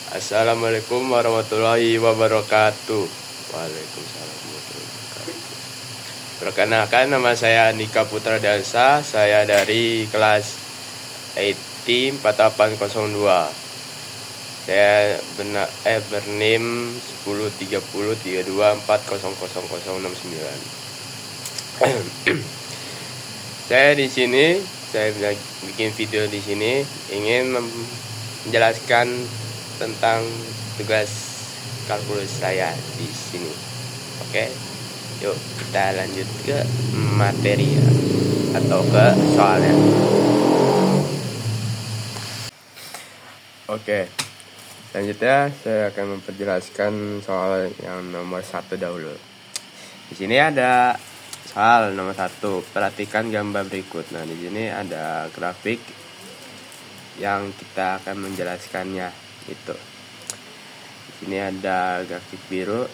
Assalamualaikum warahmatullahi wabarakatuh. Waalaikumsalam warahmatullahi wabarakatuh. Perkenalkan, nama saya Andika Putra Dansa. Saya dari kelas IT 4802. Saya bernim 103032400069. Saya di sini, saya bikin video di sini ingin menjelaskan tentang tugas kalkulus saya di sini. Oke, yuk kita lanjut ke materi atau ke soalnya. Oke, selanjutnya saya akan memperjelaskan soal yang nomor 1 dahulu. Di sini ada soal nomor 1. Perhatikan gambar berikut. Nah, di sini ada grafik yang kita akan menjelaskannya. Itu di sini ada grafik biru,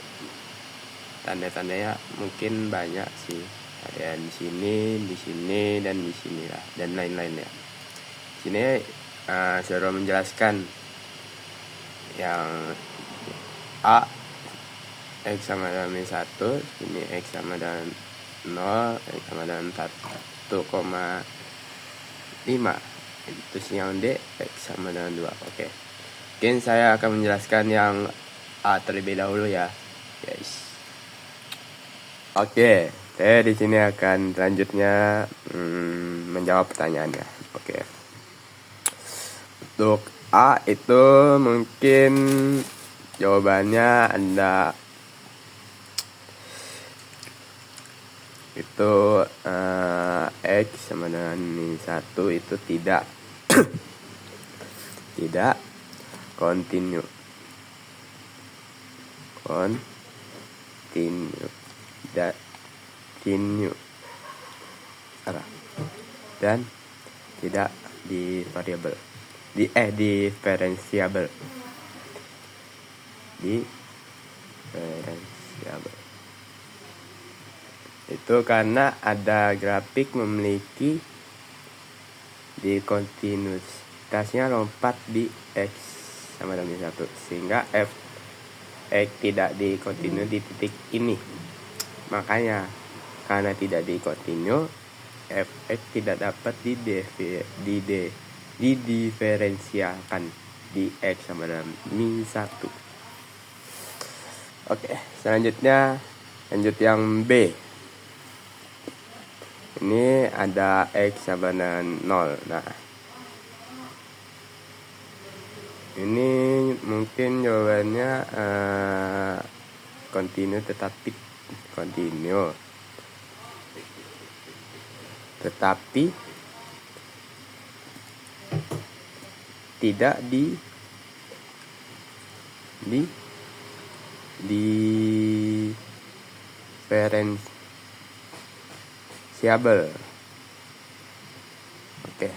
tanda-tandanya mungkin banyak sih, ada di sini dan di sini lah, dan lain-lainnya. Di sini saya menjelaskan yang A, X sama dengan 1, ini X sama dengan 0, X sama dengan 1,5. Itu yang D, X sama dengan 2. Oke. Mungkin saya akan menjelaskan yang A terlebih dahulu ya, guys. Oke, saya di sini akan selanjutnya menjawab pertanyaannya. Oke. Untuk A itu mungkin jawabannya Anda itu X sama dengan 1 itu tidak tidak continue dan tidak di variabel diferensiabel itu karena ada grafik memiliki di kontinuitasnya lompat di X sama dengan 1, sehingga X tidak di kontinu di titik ini. Makanya karena tidak di kontinu, Fx tidak dapat didiferensialkan di X sama dengan min 1. Oke, selanjutnya lanjut yang B. Ini ada X sama dengan 0. Nah, ini mungkin jawabannya kontinu tetapi tidak diferensiabel. Oke.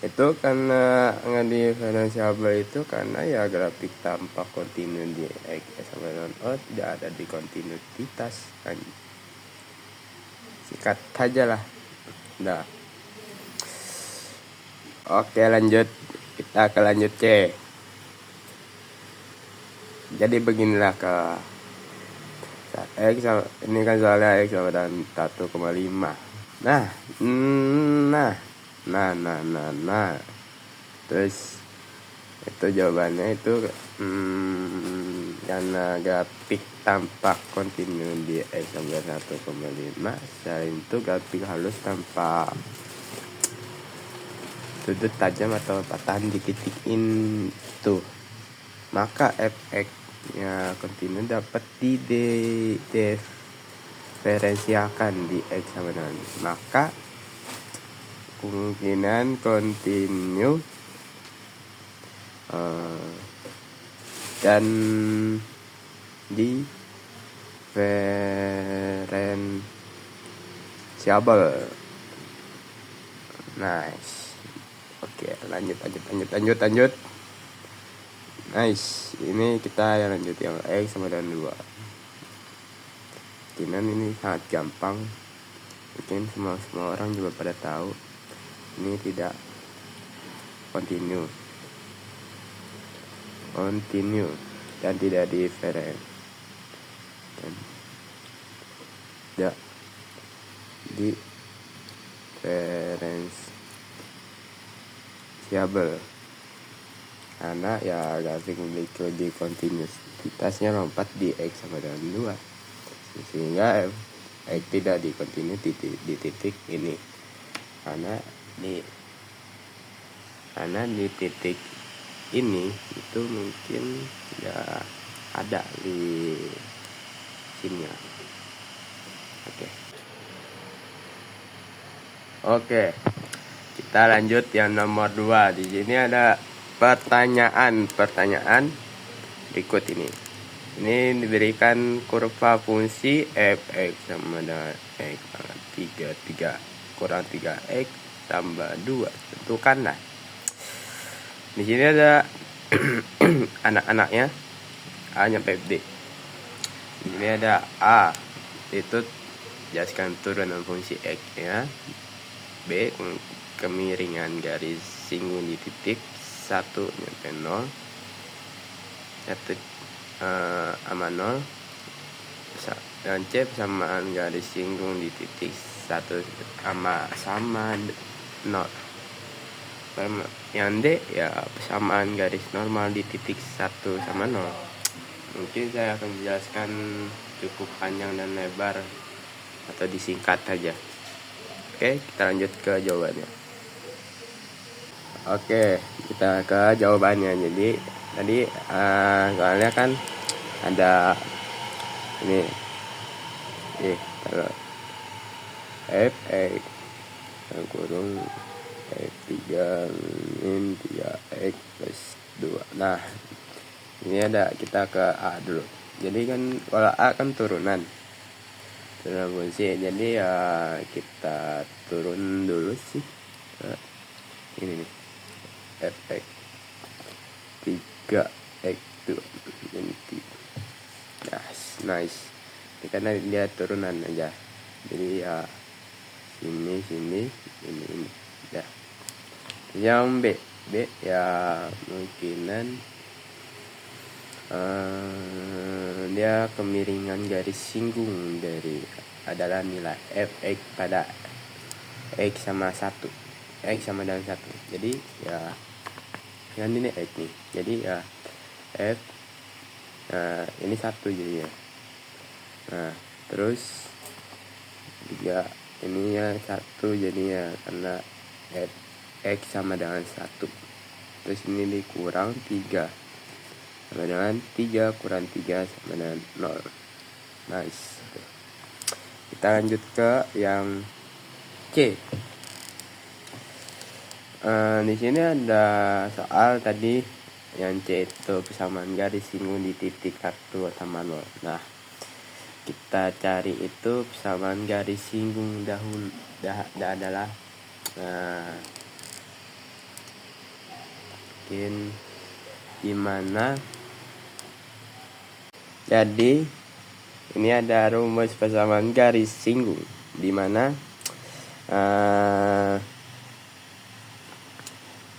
Itu karena nggak diferensiabel itu karena ya grafik tanpa kontinu di X sama dengan O tidak ada di kontinuitas kan. Sikat saja lah. Nah. Oke, lanjut. Kita ke lanjut C. Jadi beginilah ke X ini kan soalnya X sama dengan 1,5. Nah. Terus itu jawabannya itu karena grafik tampak kontinu di X sama 1,5, selain itu grafik halus tanpa sudut tajam atau patahan di titik itu, maka Fx nya kontinu dapat diferensialkan di X sama dengan, maka kemungkinan kontinu dan diferensiabel. Nice. Oke, lanjut. Nice. Ini kita yang lanjut yang X sama dengan 2. Kemungkinan ini sangat gampang. Mungkin semua orang juga pada tahu ini tidak kontinu. continue dan tidak diferensiable. Karena ya grafik memiliki di kontinuitasnya lompat di X sama dengan 2, sehingga X tidak di kontinu di titik ini, karena di titik ini itu mungkin ya ada di sini ya. Oke, kita lanjut yang nomor 2. Di sini ada pertanyaan berikut ini. Ini diberikan kurva fungsi f(x) sama dengan x pangkat 3 kurang 3x tambah 2. Tentukanlah. Di sini ada anak-anaknya A sampai D. Di sini ada A, itu jelaskan turunan fungsi x ya. B, kemiringan garis singgung di titik 1 sampai 0, 1 sama 0, dan C, persamaan garis singgung di titik 1 sama 0. Yang D ya persamaan garis normal di titik 1 sama 0. Mungkin saya akan menjelaskan cukup panjang dan lebar atau disingkat saja. Oke, kita lanjut ke jawabannya. Oke, kita ke jawabannya. Jadi tadi soalnya kan ada ini kalau f(x) kurung f(3) min 3x plus 2. Nah, ini ada, kita ke A dulu. Jadi kan kalau A kan turunan fungsi, jadi ya kita turun dulu sih. Ini nih f(x) 3x 2 min 3. Nice. Ini karena dia turunan aja, jadi ya ini ya. Yang B ya mungkinan dia kemiringan garis singgung dari adalah nilai f(x) pada x sama 1, x sama dengan 1. Jadi ya kan ini x nih, jadi ya f ini 1 jadinya. Nah terus juga ini ya 1 jadinya, karena f x sama dengan 1. Terus ini dikurang 3 sama dengan 3 kurang 3 sama dengan 0. Nice. Kita lanjut ke yang C. Di sini ada soal tadi yang C itu persamaan garis singgung di titik 1 sama 0. Nah, kita cari itu persamaan garis singgung dahulu. Adalah mungkin gimana. Jadi ini ada rumus persamaan garis singgung di mana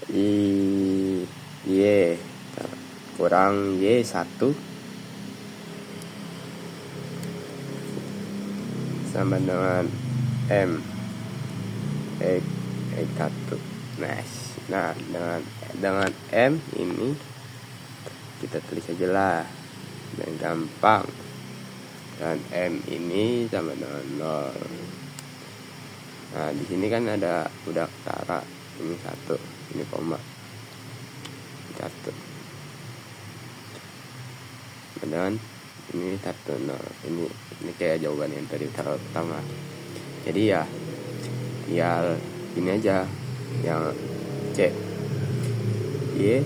Y kurang Y1 sama dengan M X1. Nah, dengan M ini kita tulis aja lah dan gampang. Dan M ini sama dengan 0. Nah, di sini kan ada udah ketara. Ini 1, ini koma 1. Dan ini 1 0. Ini kayak jawaban yang tadi pertama. Jadi ya tinggal ini aja yang C. Y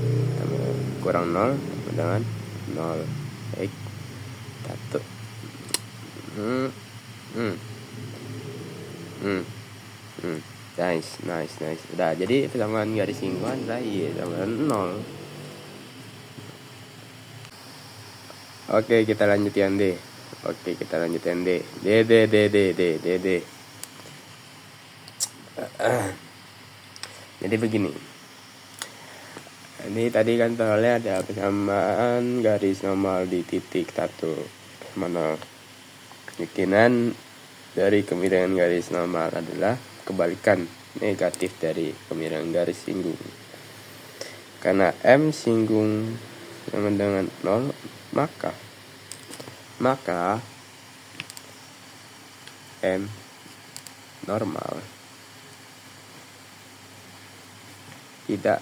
kurang 0 sama dengan 0 X 1. Nice. Udah, jadi persamaan garis singgung adalah Y sama 0. Oke, kita lanjut yang D. D. Jadi begini. Ini tadi kan soalnya ada persamaan garis normal di titik 1 mana kemungkinan dari kemiringan garis normal adalah kebalikan negatif dari kemiringan garis singgung. Karena M singgung sama dengan 0, maka M normal tidak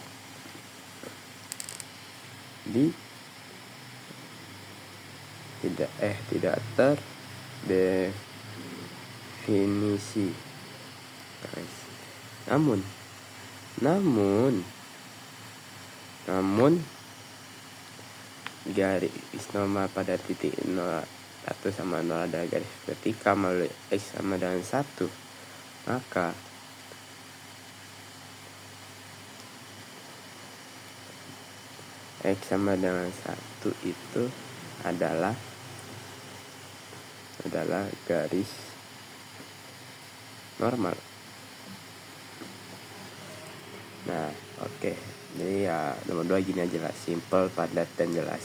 terdefinisi. Namun garis normal pada titik 0, 1 sama 0 ada garis vertikal melalui X sama dengan 1, maka X sama dengan 1 itu adalah garis normal. Nah, oke. Jadi ya nomor 2 gini aja lah, simple, padat, dan jelas.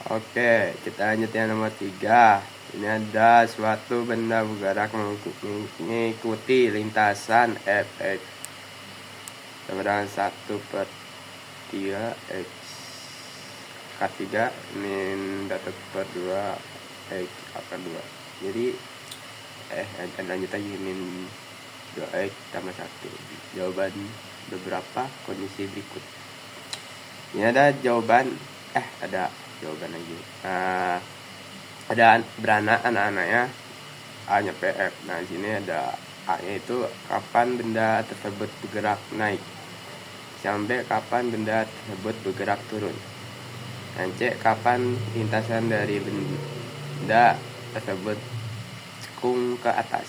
Oke, kita lanjut yang nomor 3. Ini ada suatu benda bergerak mengikuti lintasan fx sama dengan 1/3 X K3 min 1/2 X K2. Jadi lanjut lagi min 2X tambah 1. Jawaban beberapa kondisi berikut. Ini ada jawaban lagi. Ada beranak anak-anaknya A nya PF. Nah, di sini ada A nya itu kapan benda tersebut bergerak naik, sampai kapan benda tersebut bergerak turun. Dan C kapan lintasan dari benda tersebut cekung ke atas.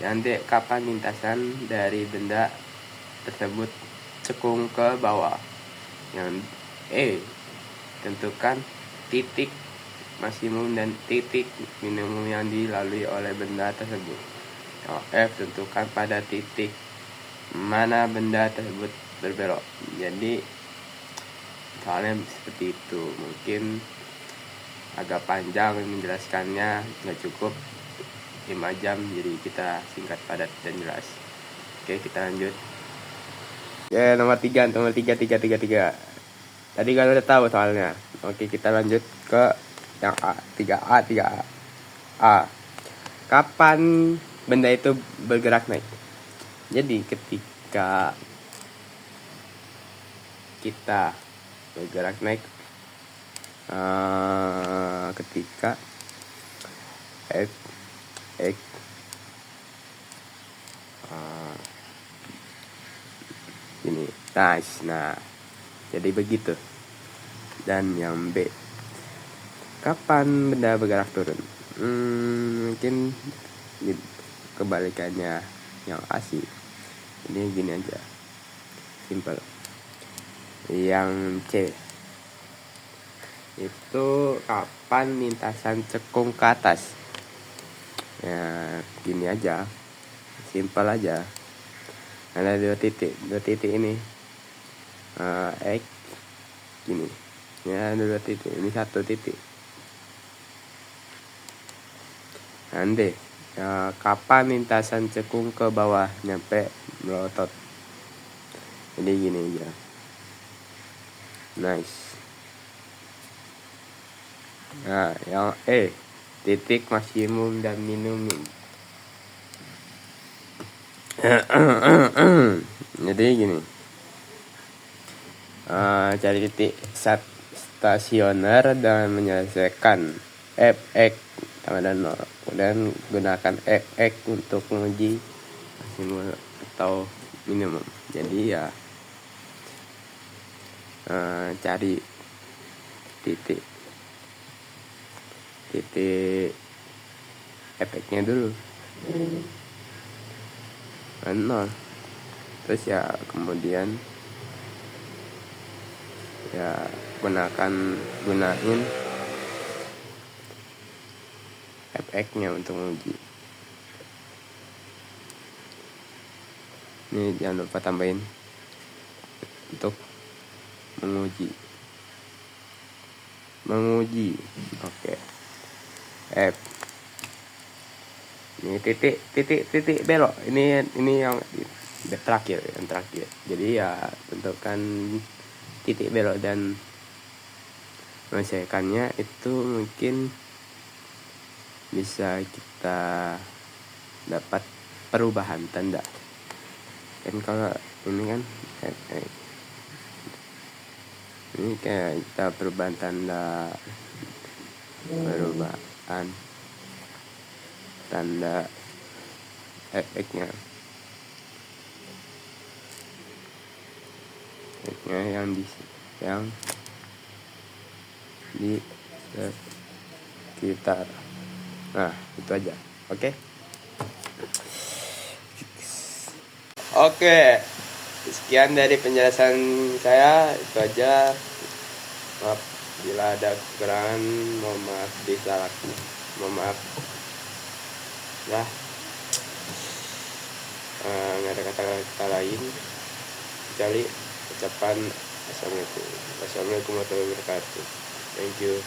Dan D kapan lintasan dari benda tersebut cekung ke bawah. Yang E tentukan titik maksimum dan titik minimum yang dilalui oleh benda tersebut. Yang F tentukan pada titik mana benda tersebut berbelok. Jadi soalnya seperti itu, mungkin agak panjang menjelaskannya, nggak cukup 5 jam, jadi kita singkat, padat, dan jelas. Oke, kita lanjut. Nomor 3. Tadi kan udah tahu soalnya. Oke, kita lanjut ke yang A. 3A. Kapan benda itu bergerak naik? Jadi ketika kita bergerak naik, ketika X ini nah jadi begitu. Dan yang B, kapan benda bergerak turun? Mungkin kebalikannya yang A sih. Ini gini aja, simple. Yang C itu kapan lintasan cekung ke atas? Ya gini aja, simple aja. Ada dua titik ini, X gini ya, ada 2 titik, ini 1 titik. Nanti kapan lintasan cekung ke bawah nyampe melotot? Jadi gini aja, nice. Nah, yang E, titik maksimum dan minimum. Jadi gini, cari titik stasioner dan menyelesaikan fx sama dan 0. Kemudian gunakan fx untuk menguji maksimum atau minimum. Jadi ya cari titik fx-nya dulu 0. Terus ya kemudian ya gunain fx-nya untuk menguji. Ini jangan lupa tambahin untuk menguji. Oke. F. Ini titik belok. Ini yang terakhir. Jadi ya tentukan titik belok dan menyelesaikannya itu mungkin bisa kita dapat perubahan tanda. Dan kalau ini kan ini kayak kita perubahan tanda efeknya yang di sekitar. Nah, itu aja. Oke, sekian dari penjelasan saya. Itu aja. Maaf bila ada kekurangan, mohon maaf ya. Nggak ada kata-kata lain kecuali ucapan assalamualaikum warahmatullahi wabarakatuh. Thank you.